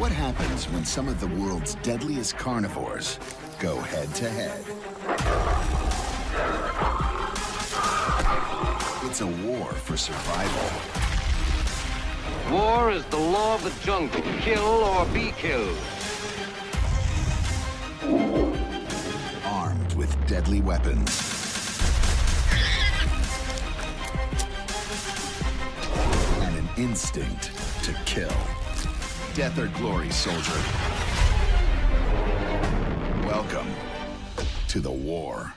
What happens when some of the world's deadliest carnivores go head-to-head? It's a war for survival. War is the law of the jungle. Kill or be killed. Armed with deadly weapons. And an instinct to kill. Death or glory, soldier. Welcome to the war.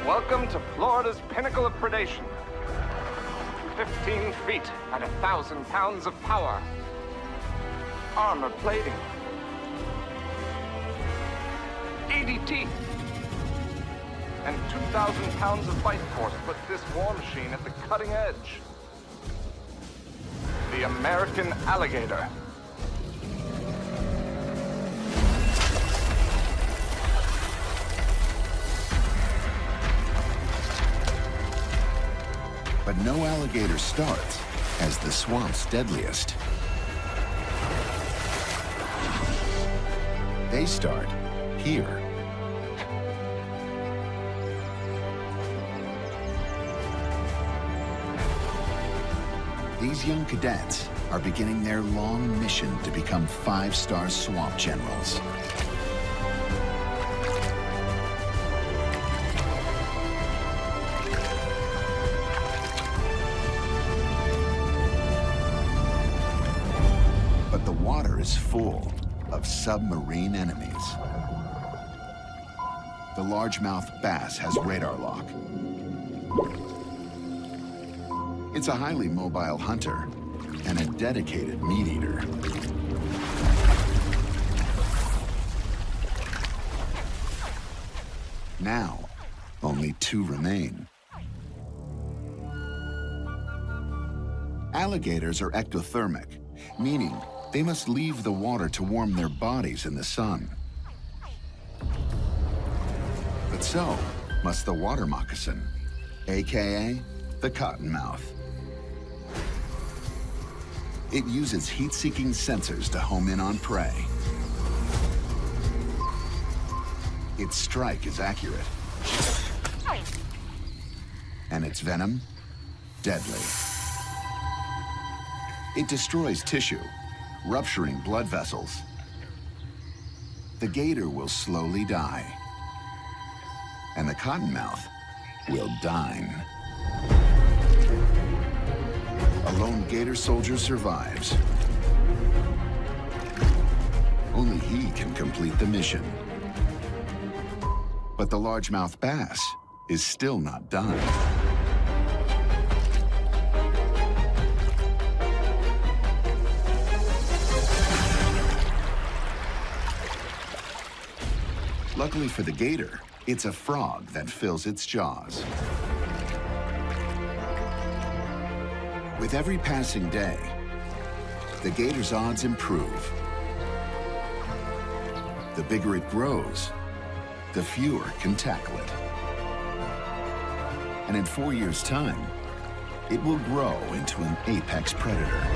Welcome to Florida's pinnacle of predation. 15 feet at 1,000 pounds of power. Armor plating. 80 teeth. And 2,000 pounds of fight force puts this war machine at the cutting edge. The American alligator. But no alligator starts as the swamp's deadliest. They start here. These young cadets are beginning their long mission to become 5-star swamp generals. But the water is full of submarine enemies. The largemouth bass has radar lock. It's a highly mobile hunter and a dedicated meat eater. Now, only 2 remain. Alligators are ectothermic, meaning they must leave the water to warm their bodies in the sun. But so must the water moccasin, aka the cottonmouth. It uses heat-seeking sensors to home in on prey. Its strike is accurate. And its venom, deadly. It destroys tissue, rupturing blood vessels. The gator will slowly die. And the cottonmouth will dine. A lone gator soldier survives. Only he can complete the mission. But the largemouth bass is still not done. Luckily for the gator, it's a frog that fills its jaws. With every passing day, the gator's odds improve. The bigger it grows, the fewer can tackle it. And in 4 years' time, it will grow into an apex predator.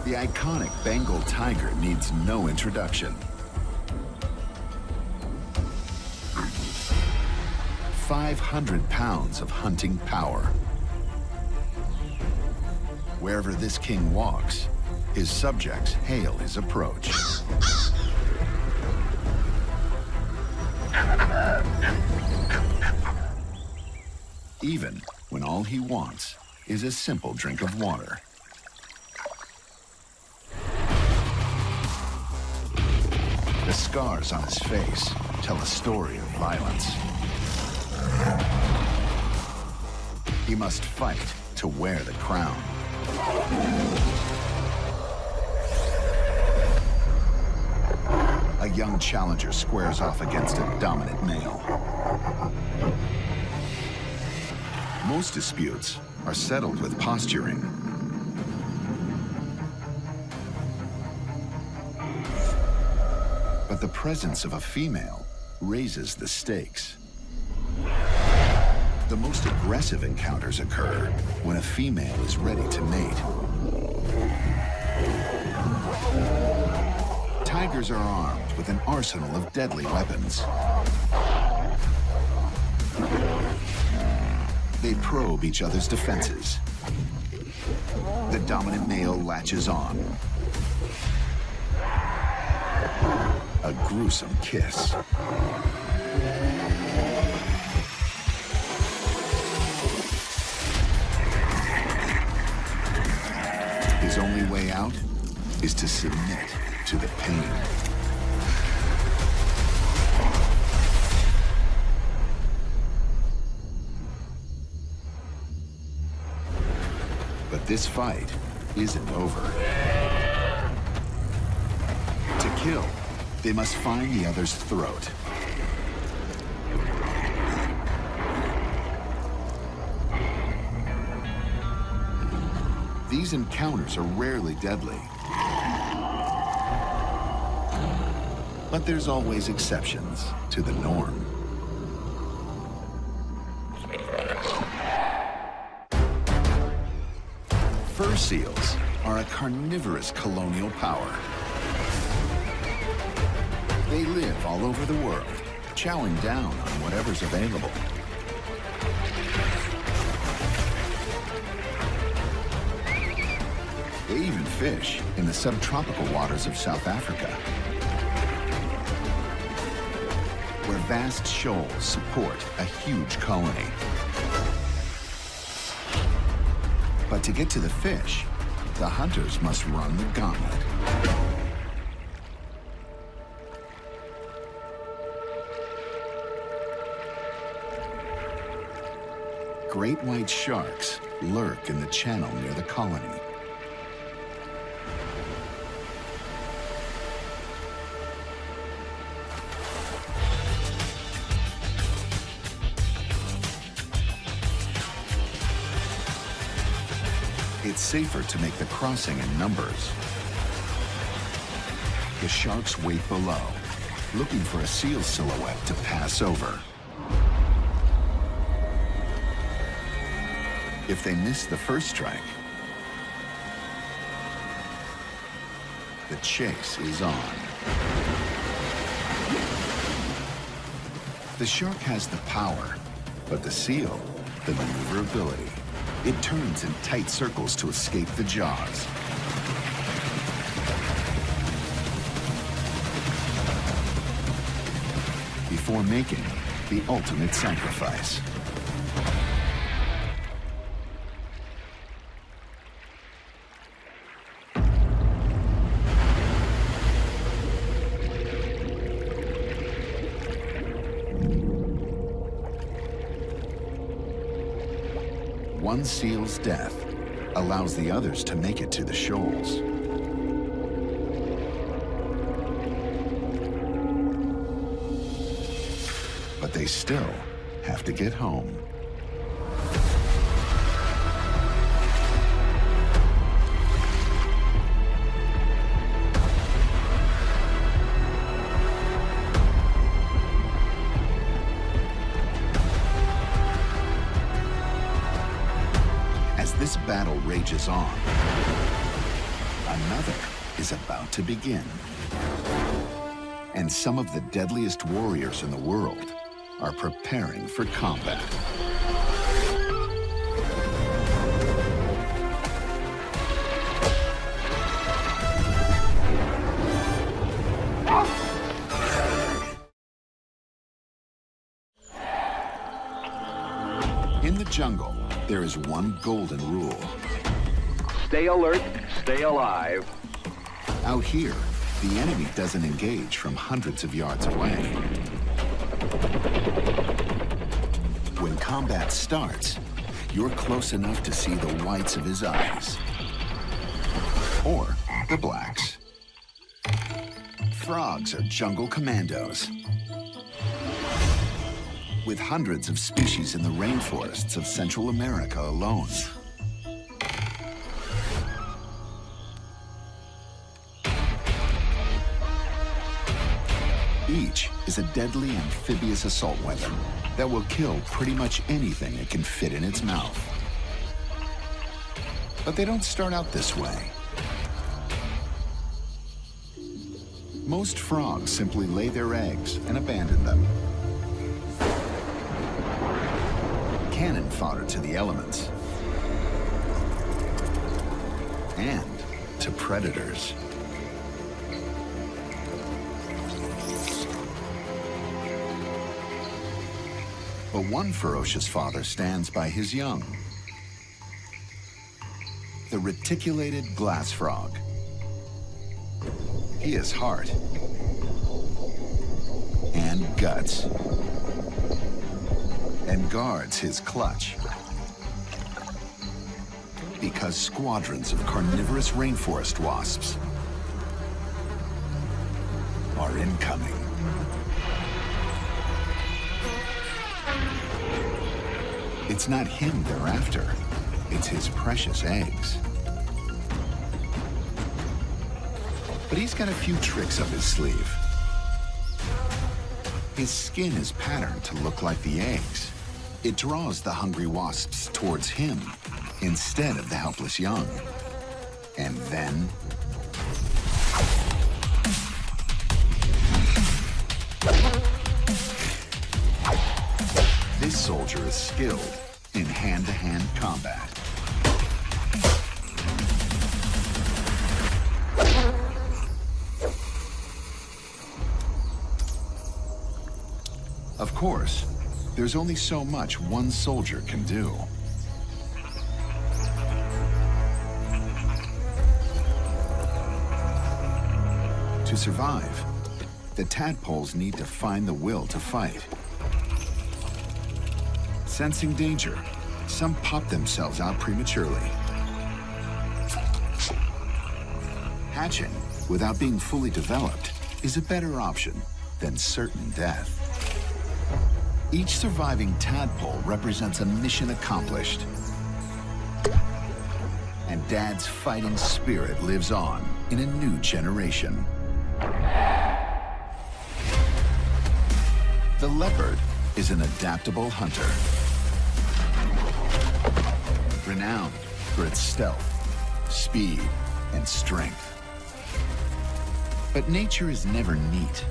The iconic Bengal tiger needs no introduction. 500 pounds of hunting power. Wherever this king walks, His subjects hail his approach. Even when all he wants is a simple drink of water. The scars on his face tell a story of violence. He must fight to wear the crown. A young challenger squares off against a dominant male. Most disputes are settled with posturing. But the presence of a female raises the stakes. The most aggressive encounters occur when a female is ready to mate. Tigers are armed with an arsenal of deadly weapons. They probe each other's defenses. The dominant male latches on. A gruesome kiss. His only way out is to submit to the pain. But this fight isn't over. To kill, they must find the other's throat. These encounters are rarely deadly. But there's always exceptions to the norm. Fur seals are a carnivorous colonial power. They live all over the world, chowing down on whatever's available. They even fish in the subtropical waters of South Africa, where vast shoals support a huge colony. But to get to the fish, the hunters must run the gauntlet. Great white sharks lurk in the channel near the colony. It's safer to make the crossing in numbers. The sharks wait below, looking for a seal silhouette to pass over. If they miss the first strike, the chase is on. The shark has the power, but the seal, the maneuverability. It turns in tight circles to escape the jaws. Before making the ultimate sacrifice. One seal's death allows the others to make it to the shoals. But they still have to get home. As this battle rages on, another is about to begin. And some of the deadliest warriors in the world are preparing for combat. jungle, there is one golden rule. Stay alert, stay alive. Out here, the enemy doesn't engage from hundreds of yards away. When combat starts, you're close enough to see the whites of his eyes. Or the blacks. Frogs are jungle commandos. With hundreds of species in the rainforests of Central America alone. Each is a deadly amphibious assault weapon that will kill pretty much anything it can fit in its mouth. But they don't start out this way. Most frogs simply lay their eggs and abandon them. Cannon fodder to the elements. And to predators. But one ferocious father stands by his young. The reticulated glass frog. He has heart and guts and guards his clutch. Because squadrons of carnivorous rainforest wasps are incoming. It's not him they're after, it's his precious eggs. But he's got a few tricks up his sleeve. His skin is patterned to look like the eggs. It draws the hungry wasps towards him instead of the helpless young. And then... this soldier is skilled in hand-to-hand combat. Of course, there's only so much one soldier can do. To survive, the tadpoles need to find the will to fight. Sensing danger, some pop themselves out prematurely. Hatching, without being fully developed, is a better option than certain death. Each surviving tadpole represents a mission accomplished. And Dad's fighting spirit lives on in a new generation. The leopard is an adaptable hunter. Renowned for its stealth, speed, and strength. But nature is never neat,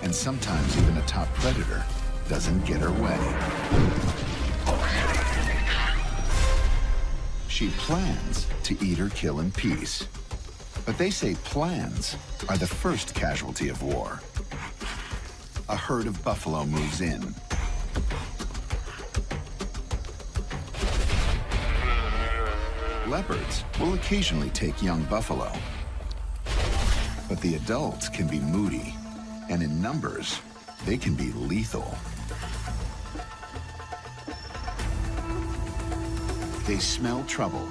and sometimes even a top predator doesn't get her way. She plans to eat or kill in peace. But they say plans are the first casualty of war. A herd of buffalo moves in. Leopards will occasionally take young buffalo. But the adults can be moody, and in numbers, they can be lethal. They smell trouble.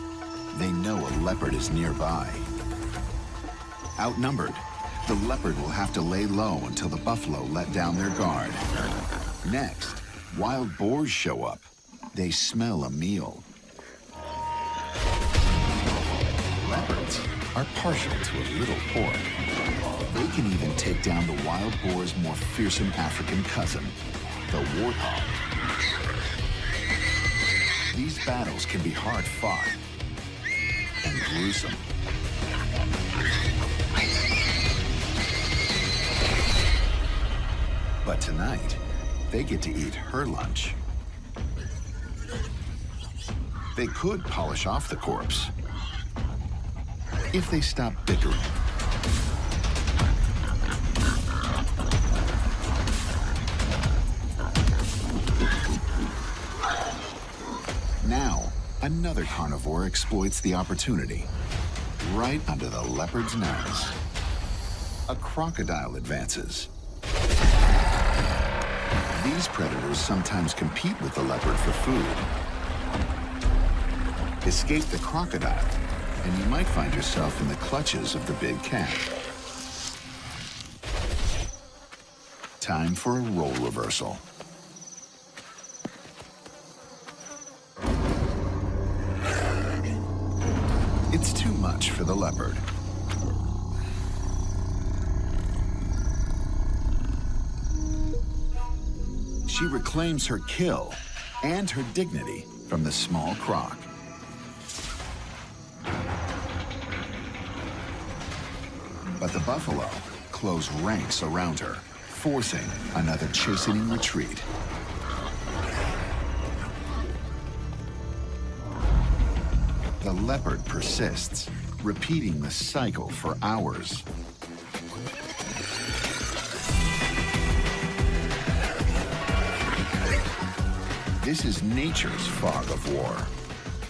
They know a leopard is nearby. Outnumbered, the leopard will have to lay low until the buffalo let down their guard. Next, wild boars show up. They smell a meal. Leopards are partial to a little pork. They can even take down the wild boar's more fearsome African cousin, the warthog. These battles can be hard fought and gruesome. But tonight, they get to eat her lunch. They could polish off the corpse if they stop bickering. Another carnivore exploits the opportunity right under the leopard's nose. A crocodile advances. These predators sometimes compete with the leopard for food. Escape the crocodile, and you might find yourself in the clutches of the big cat. Time for a role reversal. It's too much for the leopard. She reclaims her kill and her dignity from the small croc. But the buffalo close ranks around her, forcing another chastening retreat. The leopard persists, repeating the cycle for hours. This is nature's fog of war.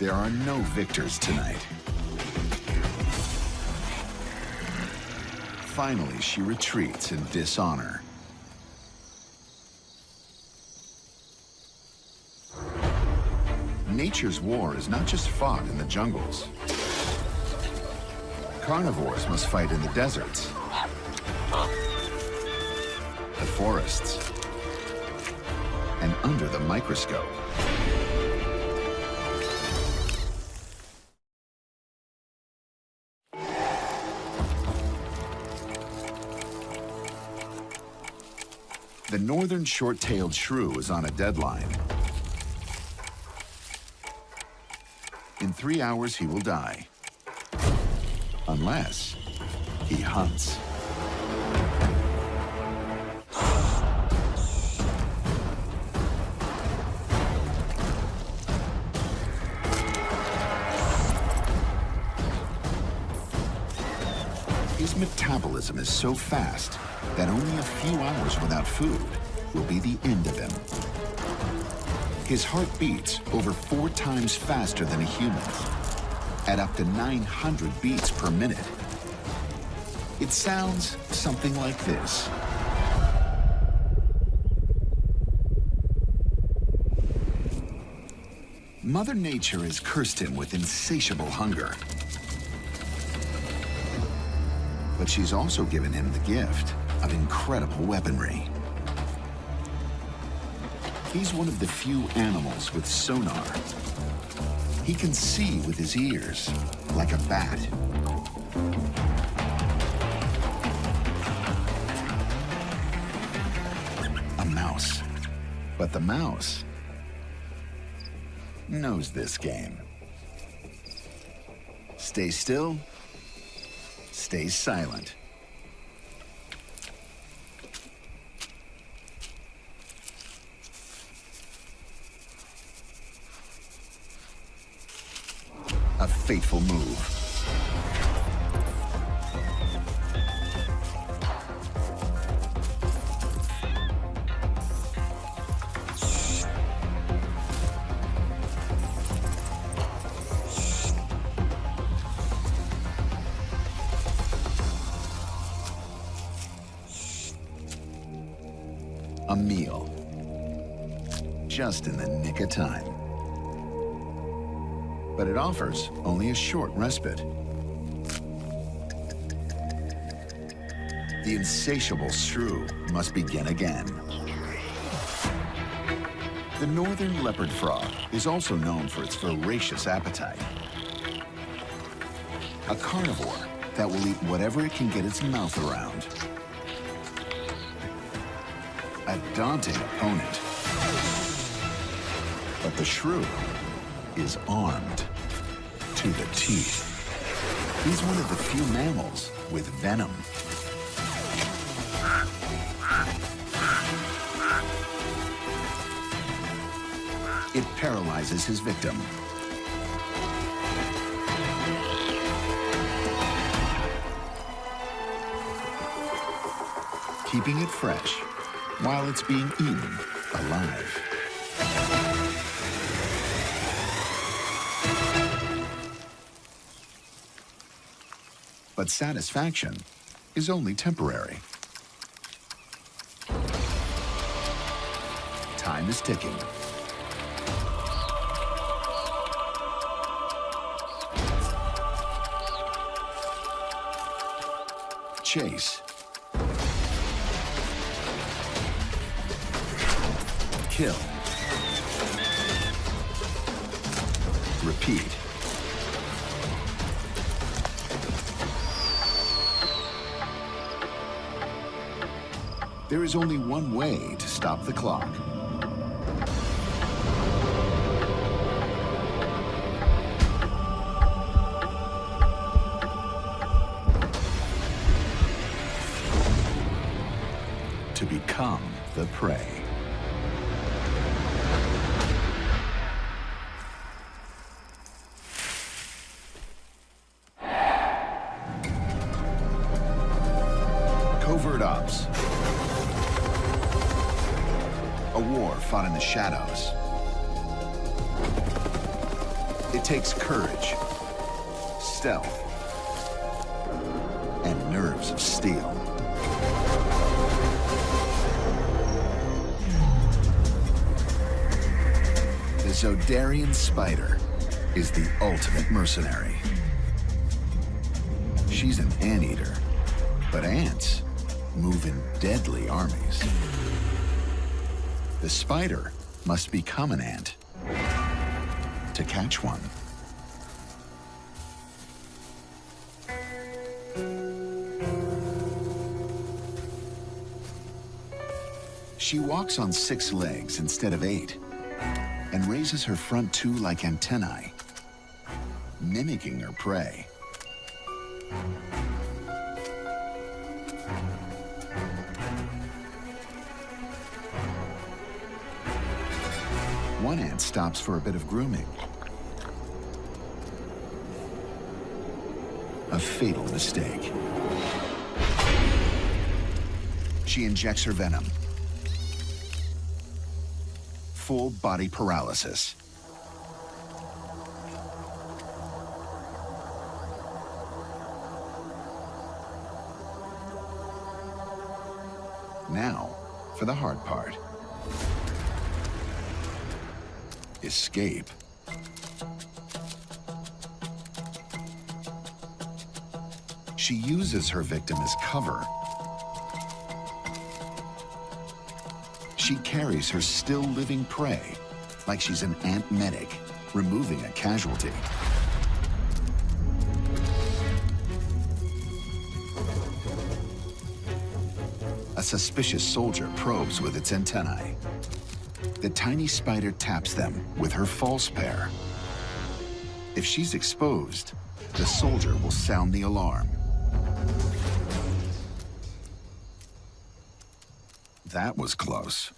There are no victors tonight. Finally, she retreats in dishonor. Nature's war is not just fought in the jungles. Carnivores must fight in the deserts, the forests, and under the microscope. The northern short-tailed shrew is on a deadline. In 3 hours, he will die. Unless he hunts. His metabolism is so fast that only a few hours without food will be the end of him. His heart beats over 4 times faster than a human's, at up to 900 beats per minute. It sounds something like this. Mother Nature has cursed him with insatiable hunger. But she's also given him the gift of incredible weaponry. He's one of the few animals with sonar. He can see with his ears, like a bat. A mouse. But the mouse knows this game. Stay still, stay silent. A fateful move. A meal. Just in the nick of time. But it offers only a short respite. The insatiable shrew must begin again. The northern leopard frog is also known for its voracious appetite. A carnivore that will eat whatever it can get its mouth around. A daunting opponent. But the shrew is armed to the teeth. He's one of the few mammals with venom. It paralyzes his victim. Keeping it fresh while it's being eaten alive. But satisfaction is only temporary. Time is ticking. Chase. Kill. Repeat. There is only one way to stop the clock. To become the prey. Covert ops. A war fought in the shadows. It takes courage, stealth, and nerves of steel. The Zodarian spider is the ultimate mercenary. She's an anteater, but ants move in deadly armies. The spider must become an ant to catch one. She walks on 6 legs instead of 8 and raises her front 2 like antennae, mimicking her prey. One ant stops for a bit of grooming. A fatal mistake. She injects her venom. Full body paralysis. Now, for the hard part. Escape. She uses her victim as cover. She carries her still living prey like she's an ant medic, removing a casualty. A suspicious soldier probes with its antennae. The tiny spider taps them with her false pair. If she's exposed, the soldier will sound the alarm. That was close.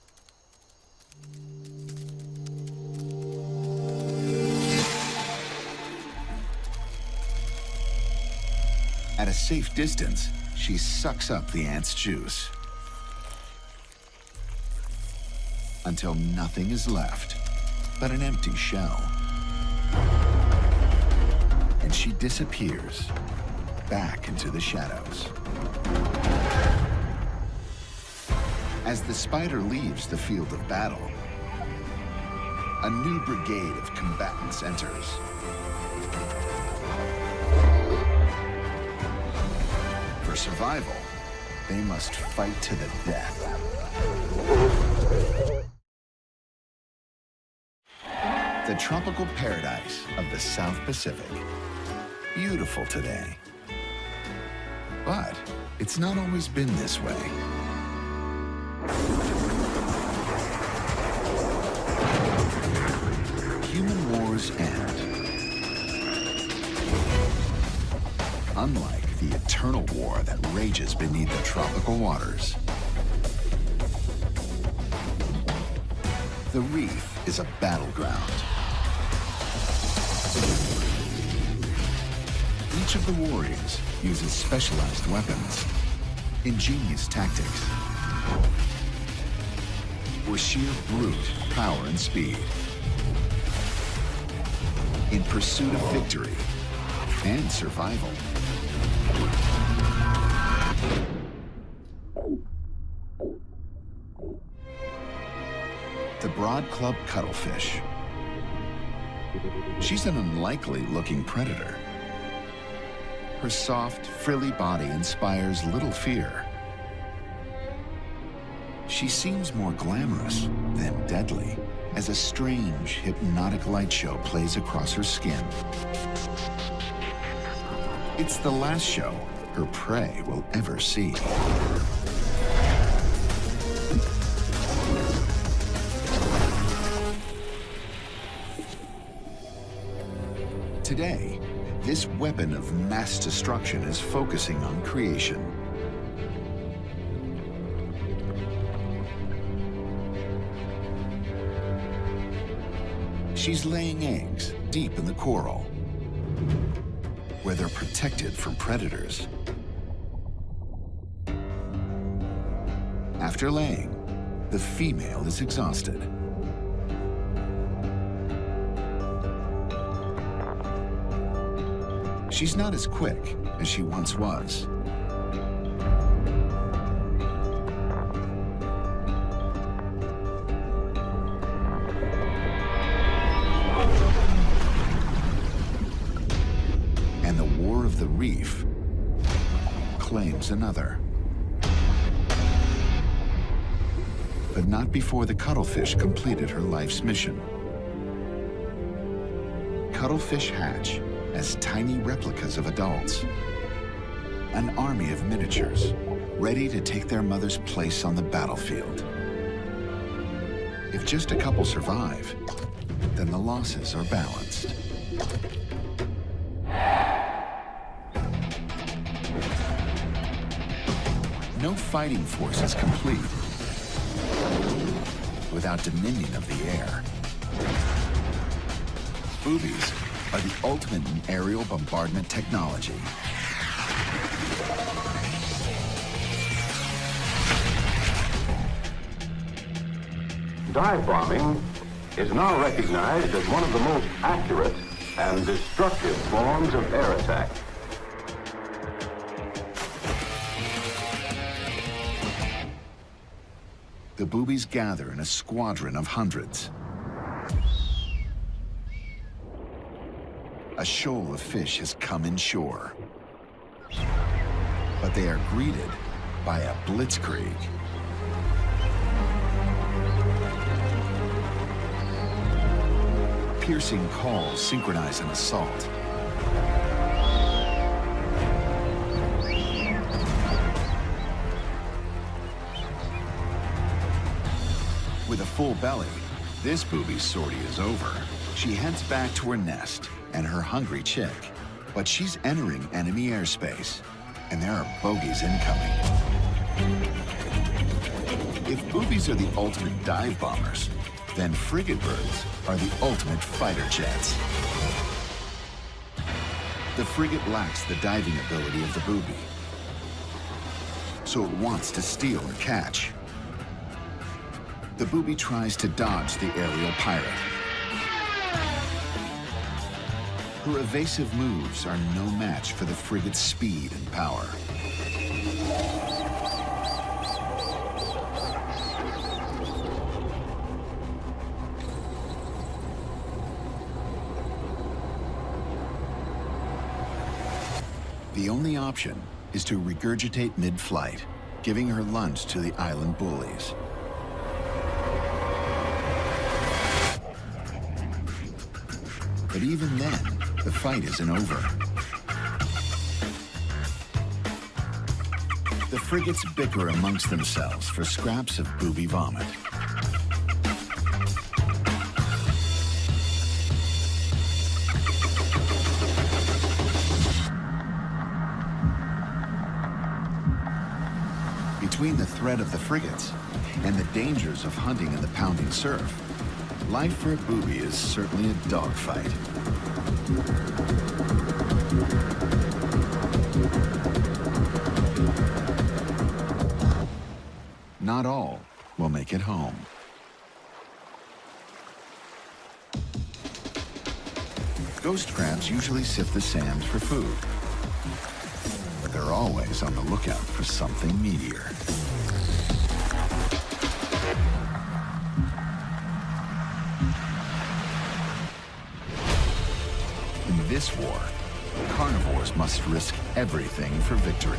At a safe distance, she sucks up the ant's juice until nothing is left but an empty shell. And she disappears back into the shadows. As the spider leaves the field of battle, a new brigade of combatants enters. For survival, they must fight to the death. The tropical paradise of the South Pacific. Beautiful today. But it's not always been this way. Human wars end. Unlike the eternal war that rages beneath the tropical waters. The reef is a battleground. Each of the warriors uses specialized weapons, ingenious tactics, or sheer brute power and speed. In pursuit of victory and survival. broad-club cuttlefish. She's an unlikely-looking predator. Her soft, frilly body inspires little fear. She seems more glamorous than deadly as a strange, hypnotic light show plays across her skin. It's the last show her prey will ever see. Today, this weapon of mass destruction is focusing on creation. She's laying eggs deep in the coral, where they're protected from predators. After laying, the female is exhausted. She's not as quick as she once was. And the war of the reef claims another. But not before the cuttlefish completed her life's mission. Cuttlefish hatch as tiny replicas of adults. An army of miniatures, ready to take their mother's place on the battlefield. If just a couple survive, then the losses are balanced. No fighting force is complete without dominion of the air. Boobies are the ultimate in aerial bombardment technology. Dive bombing is now recognized as one of the most accurate and destructive forms of air attack. The boobies gather in a squadron of hundreds. A shoal of fish has come inshore. But they are greeted by a blitzkrieg. Piercing calls synchronize an assault. With a full belly, this boobie's sortie is over. She heads back to her nest and her hungry chick. But she's entering enemy airspace, and there are bogeys incoming. If boobies are the ultimate dive bombers, then frigate birds are the ultimate fighter jets. The frigate lacks the diving ability of the boobie, so it wants to steal or catch. The boobie tries to dodge the aerial pirate. Her evasive moves are no match for the frigate's speed and power. The only option is to regurgitate mid-flight, giving her lunge to the island bullies. But even then, the fight isn't over. The frigates bicker amongst themselves for scraps of booby vomit. Between the threat of the frigates and the dangers of hunting in the pounding surf, life for a booby is certainly a dogfight. Not all will make it home. Ghost crabs usually sift the sand for food, but they're always on the lookout for something meatier. this war, carnivores must risk everything for victory.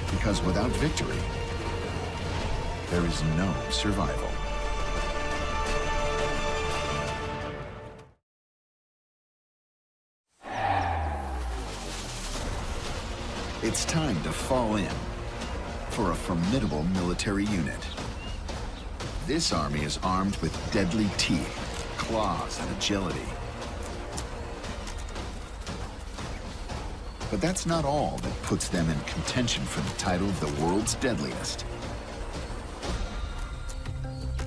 Because without victory, there is no survival. It's time to fall in for a formidable military unit. This army is armed with deadly teeth, claws, and agility. But that's not all that puts them in contention for the title of the world's deadliest.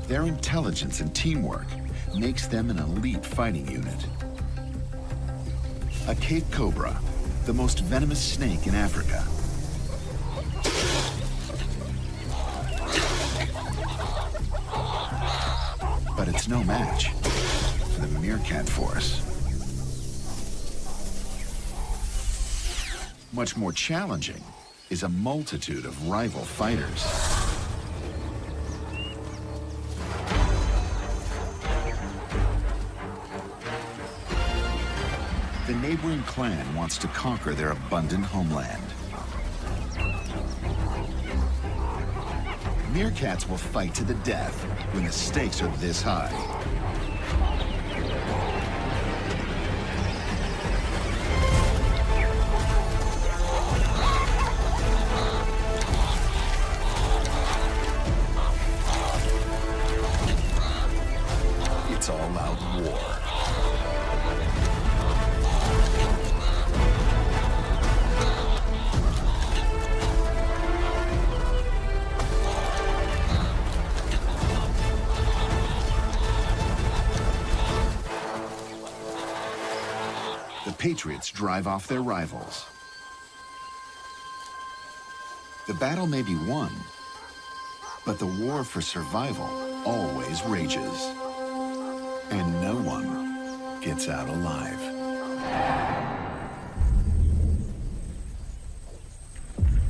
Their intelligence and teamwork makes them an elite fighting unit. A Cape Cobra, the most venomous snake in Africa. But it's no match for the meerkat force. Much more challenging is a multitude of rival fighters. The neighboring clan wants to conquer their abundant homeland. Meerkats will fight to the death when the stakes are this high. It's all out war. The Patriots drive off their rivals. The battle may be won, but the war for survival always rages. And no one gets out alive.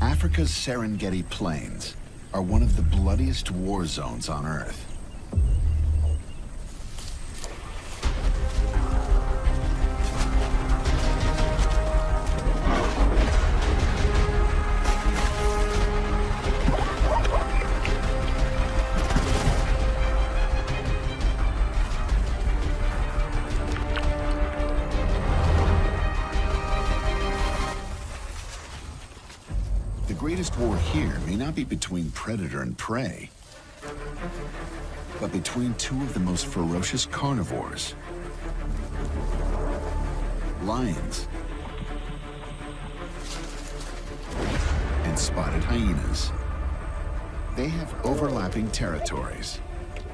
Africa's Serengeti Plains are one of the bloodiest war zones on Earth. The greatest war here may not be between predator and prey, but between two of the most ferocious carnivores, lions and spotted hyenas. They have overlapping territories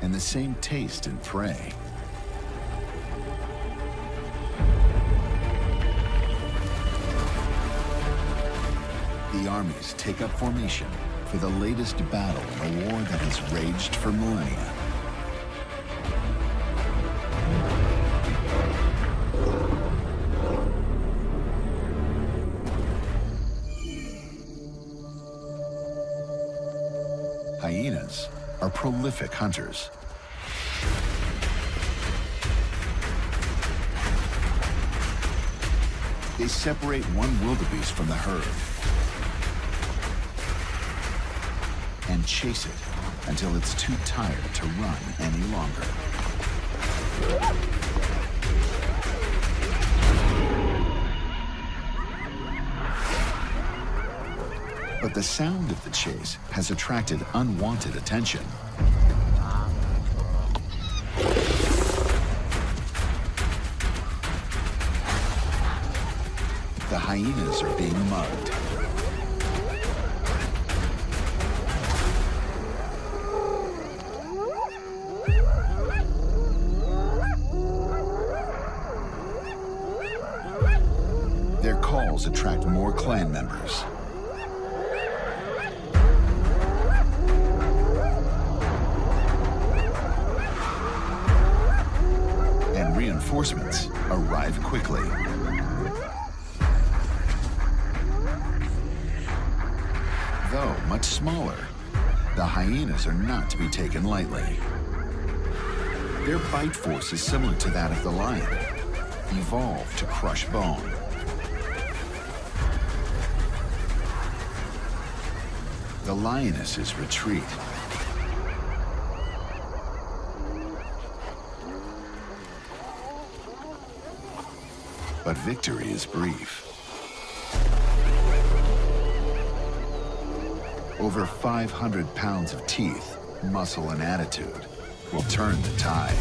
and the same taste in prey. The armies take up formation for the latest battle in a war that has raged for millennia. Hyenas are prolific hunters. They separate one wildebeest from the herd and chase it until it's too tired to run any longer. But the sound of the chase has attracted unwanted attention. The hyenas are being mugged. Their calls attract more clan members. And reinforcements arrive quickly. Though much smaller, the hyenas are not to be taken lightly. Their bite force is similar to that of the lion, evolved to crush bone. The lionesses retreat. But victory is brief. Over 500 pounds of teeth, muscle, and attitude will turn the tide.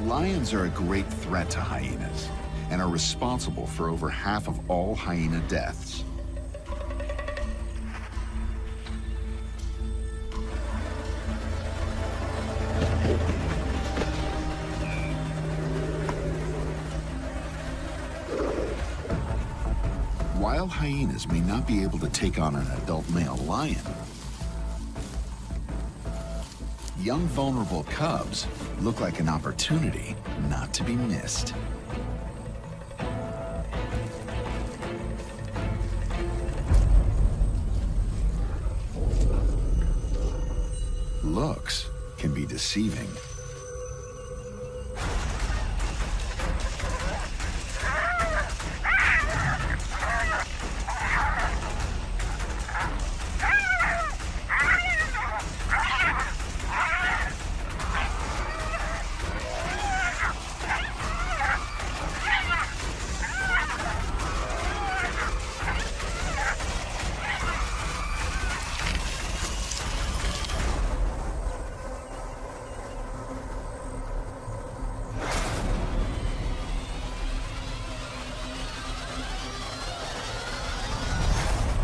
Lions are a great threat to hyenas and are responsible for over half of all hyena deaths. While hyenas may not be able to take on an adult male lion, young vulnerable cubs look like an opportunity not to be missed. Looks can be deceiving.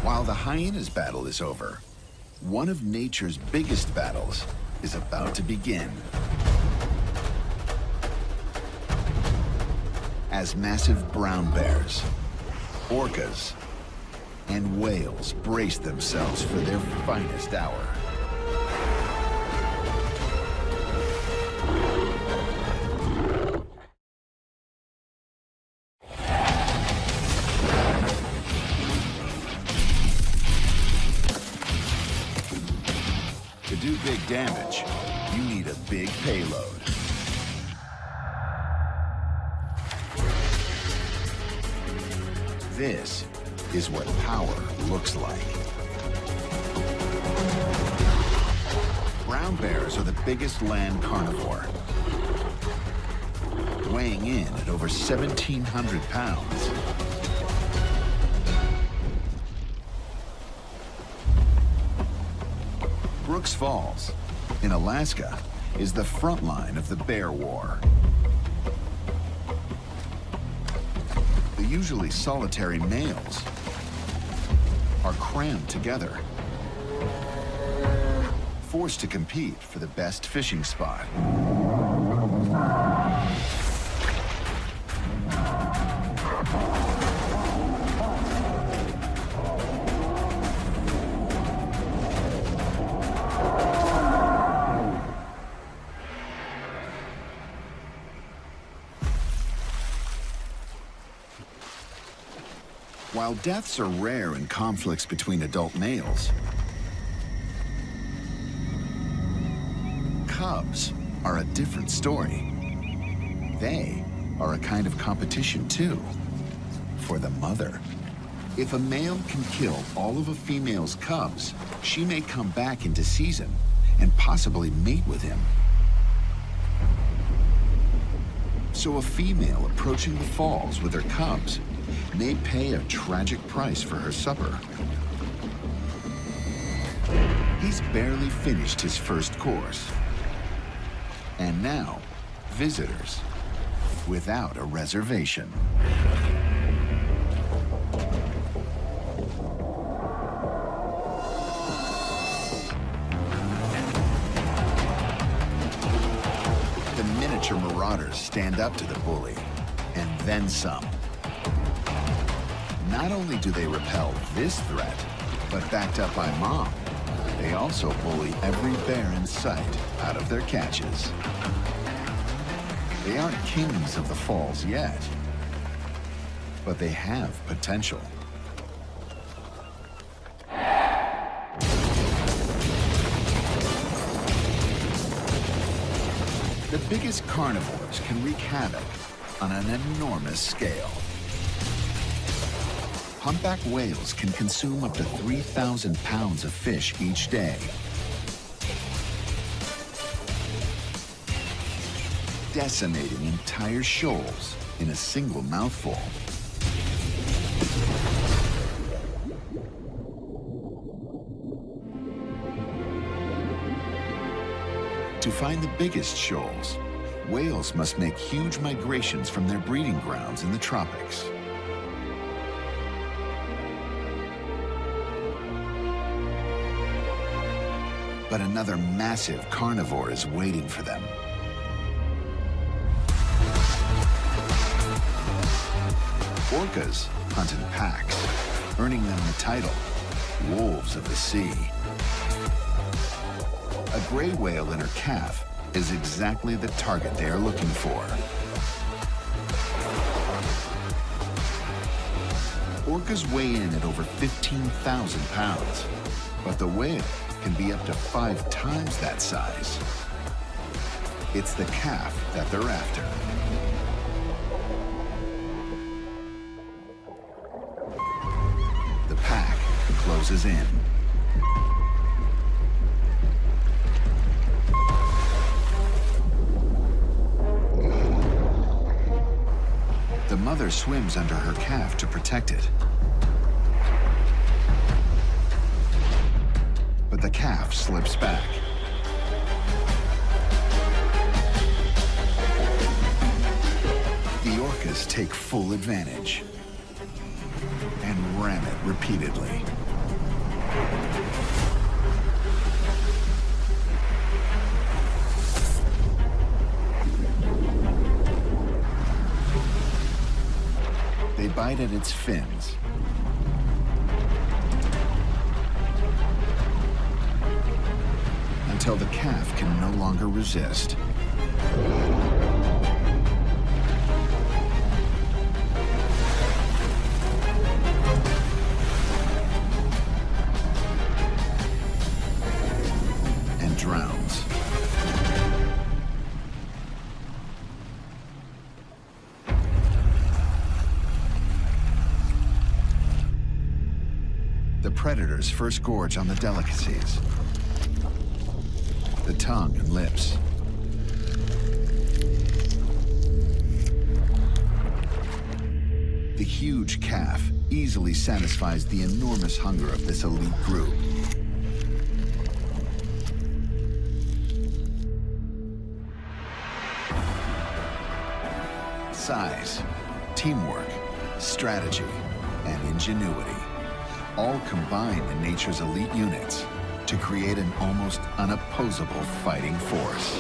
While the hyena's battle is over, one of nature's biggest battles is about to begin. As massive brown bears, orcas, and whales brace themselves for their finest hour. To do big damage, you need a big payload. This is what power looks like. Brown bears are the biggest land carnivore, weighing in at over 1,700 pounds. Brooks Falls, in Alaska, is the front line of the bear war. The usually solitary males are crammed together, forced to compete for the best fishing spot. While deaths are rare in conflicts between adult males, cubs are a different story. They are a kind of competition too, for the mother. If a male can kill all of a female's cubs, she may come back into season and possibly mate with him. So a female approaching the falls with her cubs may pay a tragic price for her supper. He's barely finished his first course. And now, visitors without a reservation. The miniature marauders stand up to the bully and then some. Not only do they repel this threat, but backed up by Mom, they also bully every bear in sight out of their catches. They aren't kings of the falls yet, but they have potential. The biggest carnivores can wreak havoc on an enormous scale. Humpback whales can consume up to 3,000 pounds of fish each day. Decimating entire shoals in a single mouthful. To find the biggest shoals, whales must make huge migrations from their breeding grounds in the tropics. But another massive carnivore is waiting for them. Orcas hunt in packs, earning them the title, wolves of the sea. A gray whale and her calf is exactly the target they are looking for. Orcas weigh in at over 15,000 pounds, but the whale can be up to 5 times that size. It's the calf that they're after. The pack closes in. The mother swims under her calf to protect it. But the calf slips back. The orcas take full advantage and ram it repeatedly. They bite at its fins. Until the calf can no longer resist. And drowns. The predators first gorge on the delicacies. The tongue and lips. The huge calf easily satisfies the enormous hunger of this elite group. Size, teamwork, strategy, and ingenuity all combine in nature's elite units to create an almost unopposable fighting force.